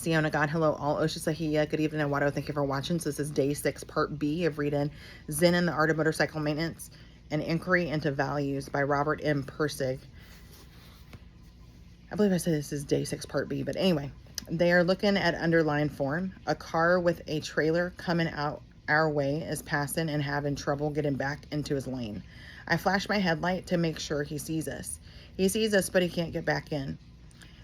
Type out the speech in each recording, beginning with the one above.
Siona God, hello all. Osha Sahia, good evening, Awado. Thank you for watching. So this is day 6, part B of reading Zen and the Art of Motorcycle Maintenance, An Inquiry into Values by Robert M. Persig. I believe I said this is day 6, part B, but anyway. They are looking at underlined form. A car with a trailer coming out our way is passing and having trouble getting back into his lane. I flash my headlight to make sure he sees us. He sees us, but he can't get back in.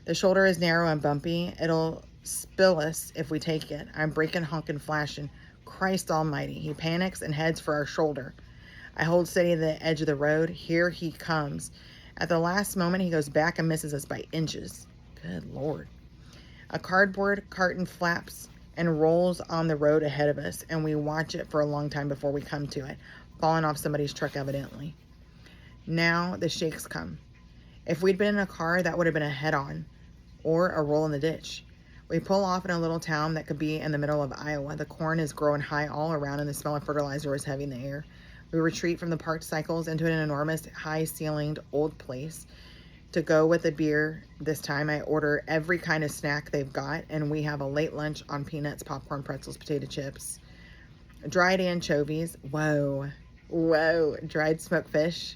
The shoulder is narrow and bumpy. It'll spill us if we take it. I'm braking, honking, flashing. Christ almighty. He panics and heads for our shoulder. I hold steady at the edge of the road. Here he comes. At the last moment, he goes back and misses us by inches. Good Lord. A cardboard carton flaps and rolls on the road ahead of us, and we watch it for a long time before we come to it, falling off somebody's truck evidently. Now the shakes come. If we'd been in a car, that would have been a head-on or a roll in the ditch. We pull off in a little town that could be in the middle of Iowa. The corn is growing high all around, and the smell of fertilizer is heavy in the air. We retreat from the parked cycles into an enormous, high-ceilinged old place. To go with the beer this time, I order every kind of snack they've got, and we have a late lunch on peanuts, popcorn, pretzels, potato chips, dried anchovies, whoa, dried smoked fish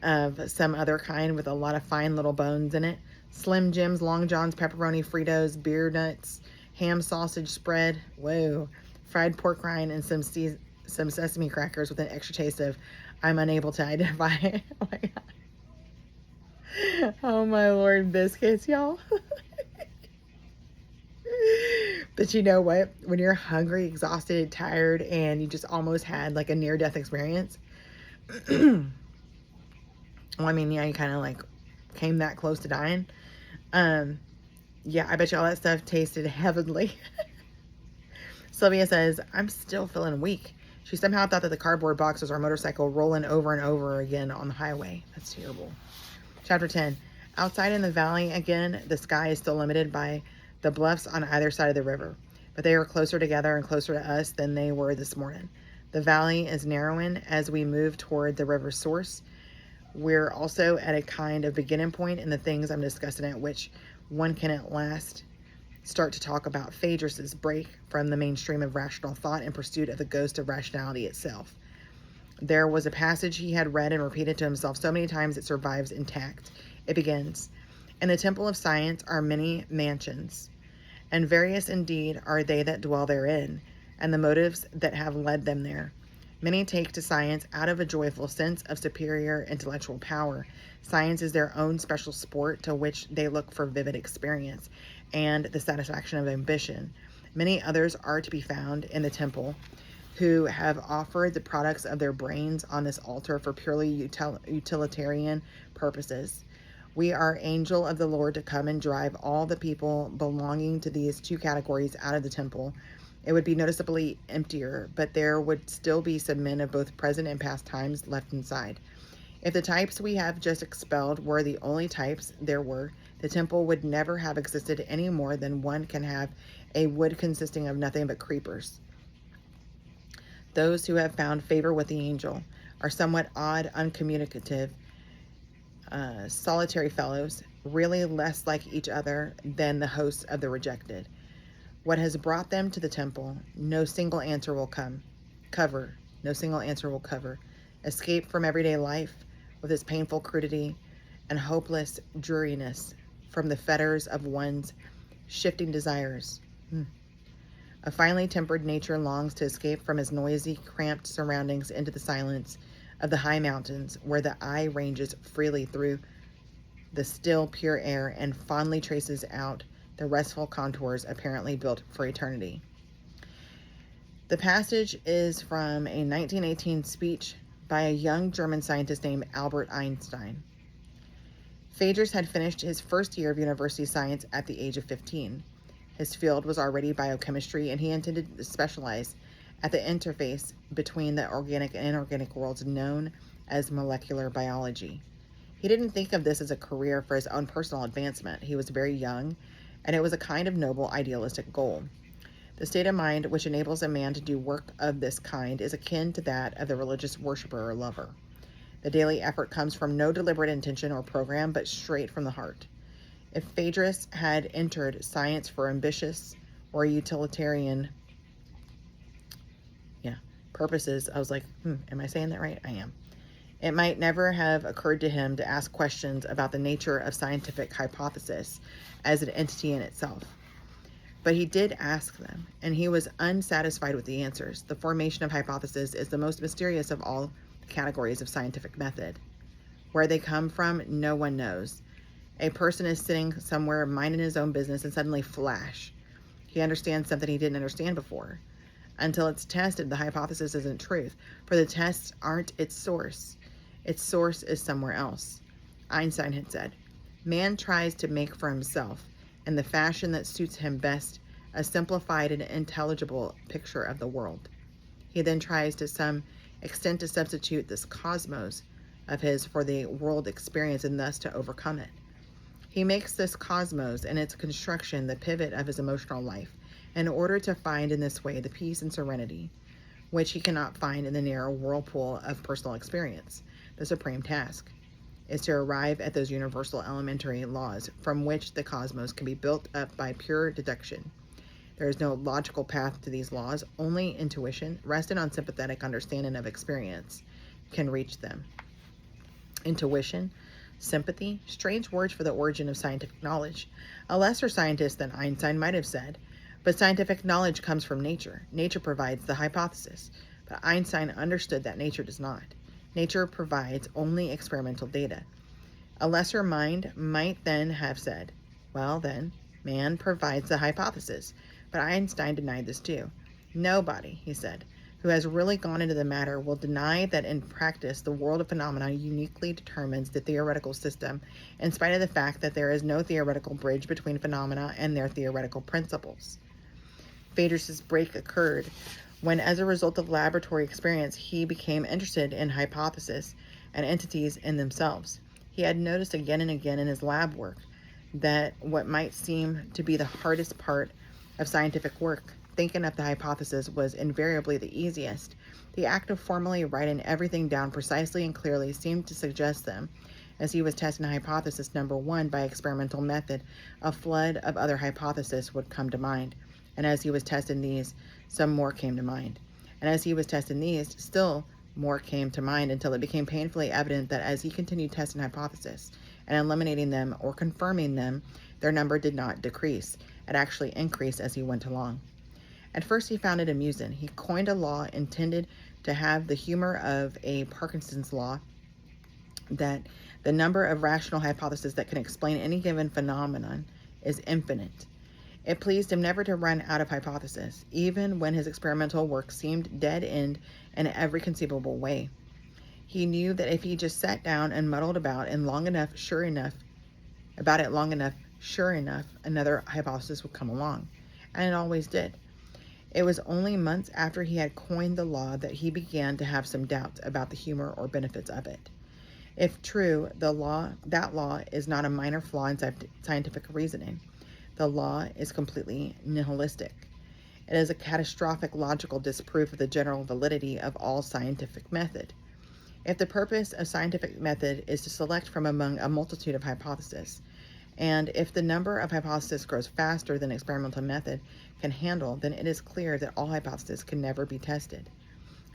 of some other kind with a lot of fine little bones in it, Slim Jims, Long Johns, pepperoni, Fritos, beer nuts, ham sausage spread, whoa, fried pork rind, and some sesame crackers with an extra taste of I'm unable to identify. Oh my God. Oh my Lord, biscuits, y'all. But you know what? When you're hungry, exhausted, tired, and you just almost had like a near-death experience. Well, I mean, yeah, you kind of like came that close to dying. Yeah, I bet you all that stuff tasted heavenly. Sylvia says, I'm still feeling weak. She somehow thought that the cardboard box was our motorcycle rolling over and over again on the highway. That's terrible. Chapter 10. Outside in the valley again, the sky is still limited by the bluffs on either side of the river, but they are closer together and closer to us than they were this morning. The valley is narrowing as we move toward the river's source. We're also at a kind of beginning point in the things I'm discussing, at which one can at last start to talk about Phaedrus's break from the mainstream of rational thought in pursuit of the ghost of rationality itself. There was a passage he had read and repeated to himself so many times it survives intact. It begins, In the temple of science are many mansions, and various indeed are they that dwell therein, and the motives that have led them there. Many take to science out of a joyful sense of superior intellectual power. Science is their own special sport to which they look for vivid experience and the satisfaction of ambition. Many others are to be found in the temple who have offered the products of their brains on this altar for purely utilitarian purposes. We are angel of the Lord to come and drive all the people belonging to these two categories out of the temple. It would be noticeably emptier, but there would still be some men of both present and past times left inside. If the types we have just expelled were the only types there were, the temple would never have existed any more than one can have a wood consisting of nothing but creepers. Those who have found favor with the angel are somewhat odd, uncommunicative, solitary fellows, really less like each other than the hosts of the rejected. What has brought them to the temple, no single answer will cover. Escape from everyday life with its painful crudity and hopeless dreariness from the fetters of one's shifting desires. A finely tempered nature longs to escape from his noisy, cramped surroundings into the silence of the high mountains, where the eye ranges freely through the still, pure air and fondly traces out the restful contours apparently built for eternity. The passage is from a 1918 speech by a young German scientist named Albert Einstein. Phaedrus had finished his first year of university science at the age of 15. His field was already biochemistry, and he intended to specialize at the interface between the organic and inorganic worlds known as molecular biology. He didn't think of this as a career for his own personal advancement. He was very young, and it was a kind of noble, idealistic goal. The state of mind which enables a man to do work of this kind is akin to that of the religious worshiper or lover. The daily effort comes from no deliberate intention or program, but straight from the heart. If Phaedrus had entered science for ambitious or utilitarian purposes, I was like, am I saying that right? I am. It might never have occurred to him to ask questions about the nature of scientific hypothesis as an entity in itself. But he did ask them, and he was unsatisfied with the answers. The formation of hypotheses is the most mysterious of all the categories of scientific method. Where they come from, no one knows. A person is sitting somewhere minding his own business and suddenly flash. He understands something he didn't understand before. Until it's tested, the hypothesis isn't truth, for the tests aren't its source. Its source is somewhere else. Einstein had said, man tries to make for himself, in the fashion that suits him best, a simplified and intelligible picture of the world. He then tries to some extent to substitute this cosmos of his for the world experience and thus to overcome it. He makes this cosmos and its construction the pivot of his emotional life, in order to find in this way the peace and serenity which he cannot find in the narrow whirlpool of personal experience. The supreme task is to arrive at those universal elementary laws from which the cosmos can be built up by pure deduction. There is no logical path to these laws, only intuition, rested on sympathetic understanding of experience, can reach them. Intuition, sympathy, strange words for the origin of scientific knowledge. A lesser scientist than Einstein might have said, but scientific knowledge comes from nature. Nature provides the hypothesis, but Einstein understood that nature does not. Nature provides only experimental data. A lesser mind might then have said, well then, man provides the hypothesis, but Einstein denied this too. Nobody, he said, who has really gone into the matter will deny that in practice the world of phenomena uniquely determines the theoretical system, in spite of the fact that there is no theoretical bridge between phenomena and their theoretical principles. Phaedrus's break occurred when, as a result of laboratory experience, he became interested in hypotheses and entities in themselves. He had noticed again and again in his lab work that what might seem to be the hardest part of scientific work, thinking up the hypothesis, was invariably the easiest. The act of formally writing everything down precisely and clearly seemed to suggest them. As he was testing hypothesis number 1 by experimental method, a flood of other hypotheses would come to mind. And as he was testing these, some more came to mind. And as he was testing these, still more came to mind, until it became painfully evident that as he continued testing hypotheses and eliminating them or confirming them, their number did not decrease. It actually increased as he went along. At first he found it amusing. He coined a law intended to have the humor of a Parkinson's law, that the number of rational hypotheses that can explain any given phenomenon is infinite. It pleased him never to run out of hypotheses, even when his experimental work seemed dead-end in every conceivable way. He knew that if he just sat down and muddled about it long enough, sure enough, another hypothesis would come along. And it always did. It was only months after he had coined the law that he began to have some doubts about the humor or benefits of it. If true, that law is not a minor flaw in scientific reasoning. The law is completely nihilistic. It is a catastrophic logical disproof of the general validity of all scientific method. If the purpose of scientific method is to select from among a multitude of hypotheses, and if the number of hypotheses grows faster than experimental method can handle, then it is clear that all hypotheses can never be tested.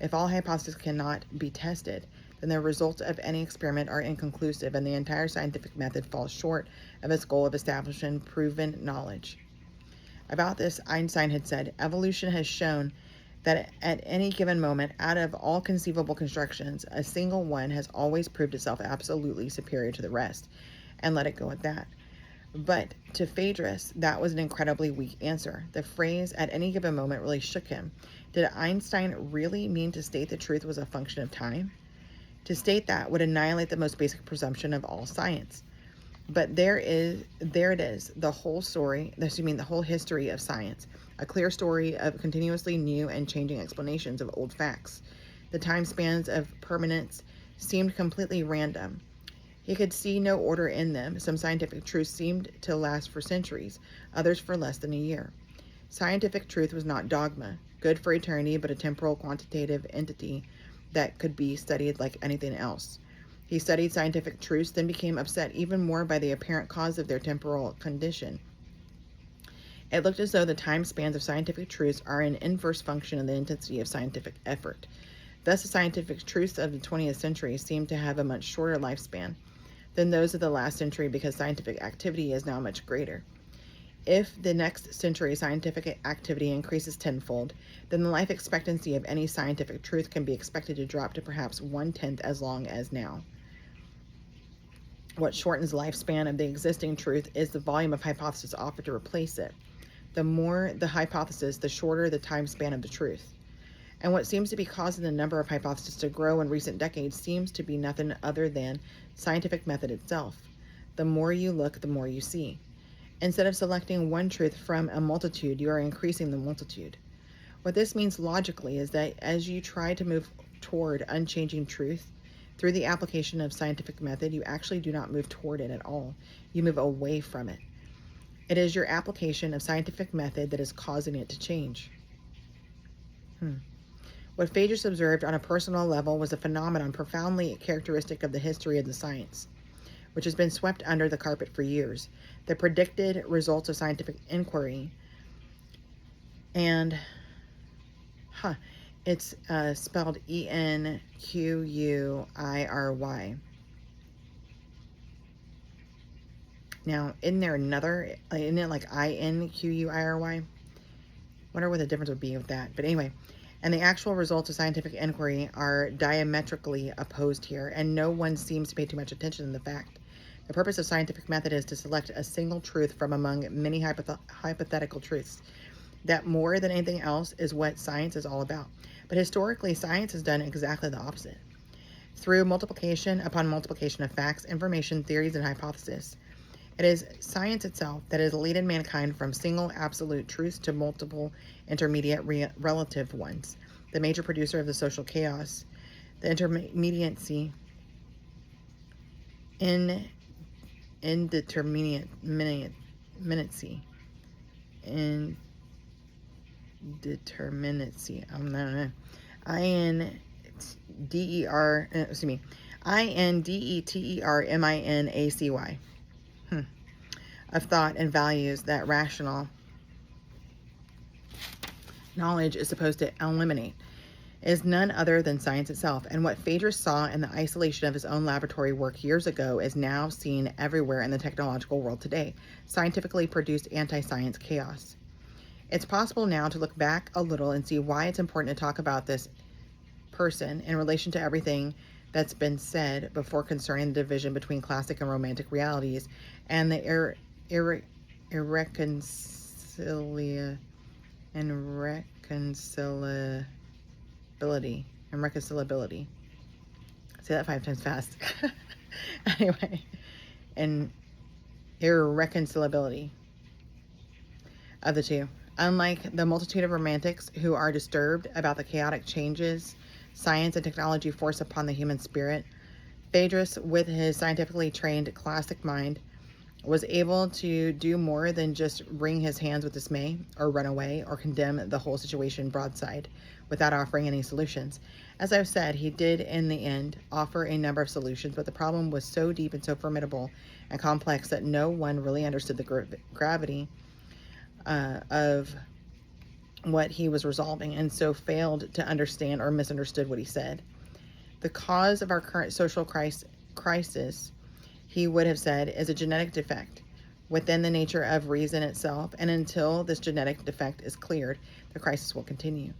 If all hypotheses cannot be tested, then the results of any experiment are inconclusive, and the entire scientific method falls short of its goal of establishing proven knowledge. About this, Einstein had said, evolution has shown that at any given moment, out of all conceivable constructions, a single one has always proved itself absolutely superior to the rest, and let it go at that. But to Phaedrus, that was an incredibly weak answer. The phrase "at any given moment" really shook him. Did Einstein really mean to state the truth was a function of time? To state that would annihilate the most basic presumption of all science. But there it is, the whole history of science, a clear story of continuously new and changing explanations of old facts. The time spans of permanence seemed completely random. He could see no order in them. Some scientific truths seemed to last for centuries, others for less than a year. Scientific truth was not dogma, good for eternity, but a temporal quantitative entity that could be studied like anything else. He studied scientific truths, then became upset even more by the apparent cause of their temporal condition. It looked as though the time spans of scientific truths are an inverse function of the intensity of scientific effort. Thus, the scientific truths of the 20th century seem to have a much shorter lifespan than those of the last century because scientific activity is now much greater. If the next century scientific activity increases tenfold, then the life expectancy of any scientific truth can be expected to drop to perhaps 1/10 as long as now. What shortens the lifespan of the existing truth is the volume of hypothesis offered to replace it. The more the hypothesis, the shorter the time span of the truth. And what seems to be causing the number of hypotheses to grow in recent decades seems to be nothing other than scientific method itself. The more you look, the more you see. Instead of selecting one truth from a multitude, you are increasing the multitude. What this means logically is that as you try to move toward unchanging truth through the application of scientific method, you actually do not move toward it at all. You move away from it. It is your application of scientific method that is causing it to change. What Phaedrus observed on a personal level was a phenomenon profoundly characteristic of the history of the science, which has been swept under the carpet for years. The predicted results of scientific inquiry, and it's spelled Enquiry. Now, isn't it like Inquiry? Wonder what the difference would be with that. But anyway, and the actual results of scientific inquiry are diametrically opposed here, and no one seems to pay too much attention to the fact. The purpose of scientific method is to select a single truth from among many hypothetical truths. That, more than anything else, is what science is all about. But historically, science has done exactly the opposite. Through multiplication upon multiplication of facts, information, theories, and hypotheses, it is science itself that has led mankind from single absolute truths to multiple intermediate relative ones. The major producer of the social chaos, the indeterminacy, Indeterminacy of thought and values that rational knowledge is supposed to eliminate is none other than science itself. And what Phaedrus saw in the isolation of his own laboratory work years ago is now seen everywhere in the technological world today. Scientifically produced anti-science chaos. It's possible now to look back a little and see why it's important to talk about this person in relation to everything that's been said before concerning the division between classic and romantic realities and the irreconcilability. Say that 5 times fast. Anyway, and irreconcilability of the two. Unlike the multitude of romantics who are disturbed about the chaotic changes science and technology force upon the human spirit, Phaedrus, with his scientifically trained classic mind, was able to do more than just wring his hands with dismay or run away or condemn the whole situation broadside without offering any solutions. As I've said, he did in the end offer a number of solutions, but the problem was so deep and so formidable and complex that no one really understood the gravity of what he was resolving, and so failed to understand or misunderstood what he said. The cause of our current social crisis, he would have said, is a genetic defect within the nature of reason itself, and until this genetic defect is cleared, the crisis will continue.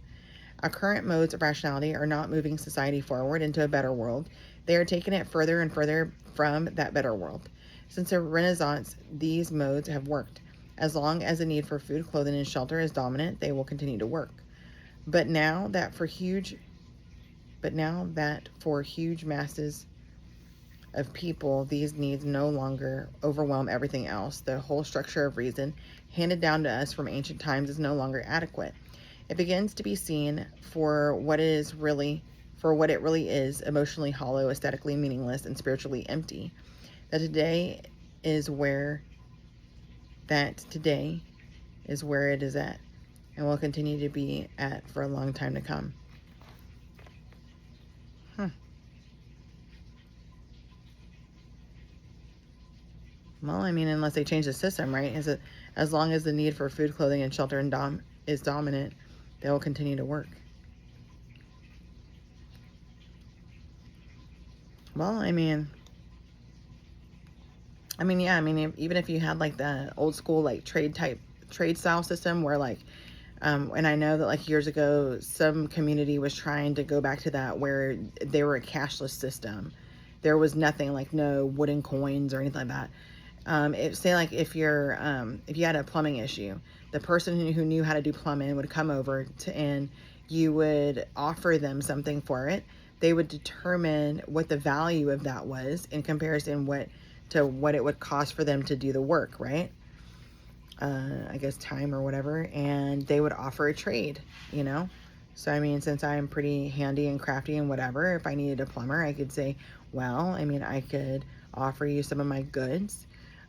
Our current modes of rationality are not moving society forward into a better world. They are taking it further and further from that better world. Since the Renaissance, these modes have worked. As long as the need for food, clothing, and shelter is dominant, they will continue to work. But now that for huge masses of people, these needs no longer overwhelm everything else. The whole structure of reason handed down to us from ancient times is no longer adequate. It begins to be seen for what it really is, emotionally hollow, aesthetically meaningless, and spiritually empty. That today is where it is at, and will continue to be at for a long time to come. Well, I mean, unless they change the system, right? Is it as long as the need for food, clothing, and shelter is dominant, they will continue to work. Well, yeah, even if you had like the old school like trade style system where like, and I know that like years ago, some community was trying to go back to that where they were a cashless system. There was nothing like no wooden coins or anything like that. Say like if you had a plumbing issue, the person who knew how to do plumbing would come over and you would offer them something for it. They would determine what the value of that was in comparison to what it would cost for them to do the work, right? I guess time or whatever, and they would offer a trade, you know? So, since I'm pretty handy and crafty and whatever, if I needed a plumber, I could say, well, I could offer you some of my goods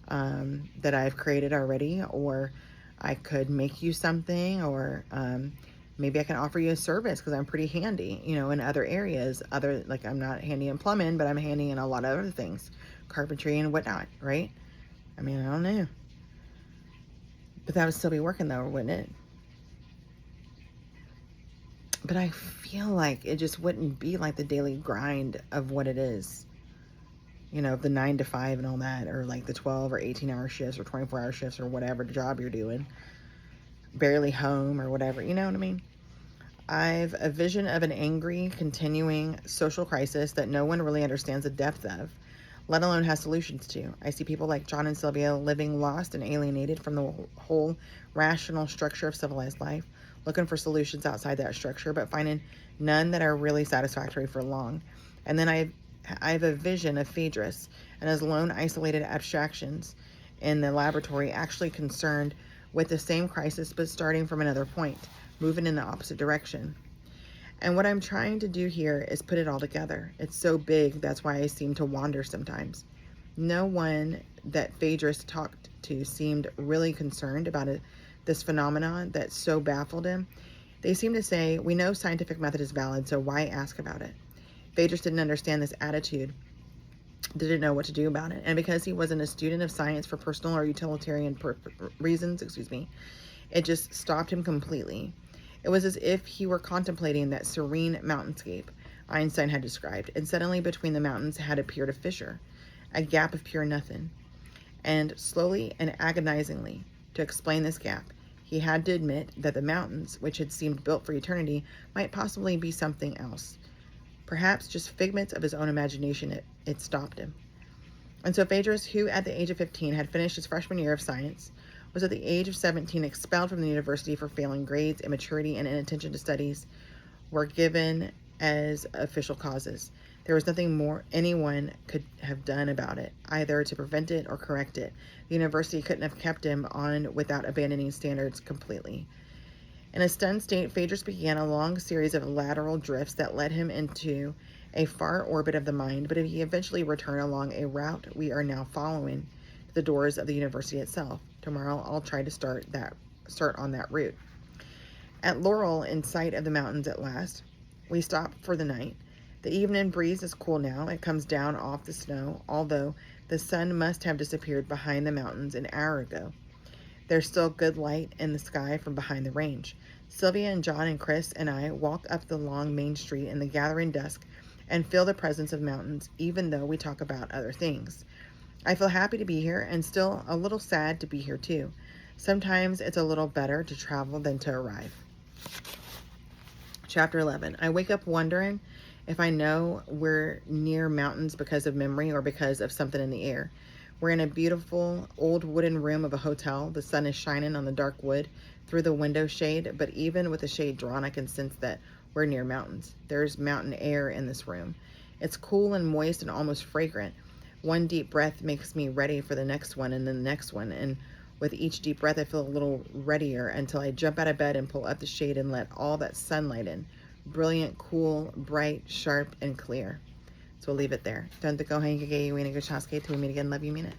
that I've created already, or I could make you something, or maybe I can offer you a service because I'm pretty handy, in other areas. Like I'm not handy in plumbing, but I'm handy in a lot of other things, carpentry and whatnot, right? I don't know. But that would still be working though, wouldn't it? But I feel like it just wouldn't be like the daily grind of what it is. The 9 to 5 and all that, or like the 12 or 18-hour shifts or 24-hour shifts or whatever the job you're doing. Barely home or whatever, you know what I mean? I've a vision of an angry, continuing social crisis that no one really understands the depth of, let alone has solutions to. I see people like John and Sylvia living lost and alienated from the whole rational structure of civilized life, looking for solutions outside that structure, but finding none that are really satisfactory for long. And then I have a vision of Phaedrus and his lone, isolated abstractions in the laboratory, actually concerned with the same crisis, but starting from another point, moving in the opposite direction. And what I'm trying to do here is put it all together. It's so big, that's why I seem to wander sometimes. No one that Phaedrus talked to seemed really concerned about this phenomenon that so baffled him. They seem to say, we know scientific method is valid, so why ask about it? Phaedrus didn't understand this attitude, didn't know what to do about it. And because he wasn't a student of science for personal or utilitarian reasons, it just stopped him completely. It was as if he were contemplating that serene mountainscape Einstein had described, and suddenly between the mountains had appeared a fissure, a gap of pure nothing. And slowly and agonizingly, to explain this gap, he had to admit that the mountains, which had seemed built for eternity, might possibly be something else. Perhaps just figments of his own imagination. It stopped him. And so Phaedrus, who at the age of 15 had finished his freshman year of science, was at the age of 17 expelled from the university for failing grades, immaturity, and inattention to studies were given as official causes. There was nothing more anyone could have done about it, either to prevent it or correct it. The university couldn't have kept him on without abandoning standards completely. In a stunned state, Phaedrus began a long series of lateral drifts that led him into a far orbit of the mind, but he eventually returned along a route we are now following to the doors of the university itself. Tomorrow I'll try to start on that route. At Laurel, in sight of the mountains at last, we stop for the night. The evening breeze is cool now. It comes down off the snow, although the sun must have disappeared behind the mountains an hour ago. There's still good light in the sky from behind the range. Sylvia and John and Chris and I walk up the long main street in the gathering dusk and feel the presence of mountains, even though we talk about other things. I feel happy to be here and still a little sad to be here too. Sometimes it's a little better to travel than to arrive. Chapter 11. I wake up wondering if I know we're near mountains because of memory or because of something in the air. We're in a beautiful old wooden room of a hotel. The sun is shining on the dark wood through the window shade, but even with the shade drawn, I can sense that we're near mountains. There's mountain air in this room. It's cool and moist and almost fragrant. One deep breath makes me ready for the next one and then the next one. And with each deep breath, I feel a little readier until I jump out of bed and pull up the shade and let all that sunlight in. Brilliant, cool, bright, sharp, and clear. So we'll leave it there. Don't go hang tuwi meet again. Love you, mean it.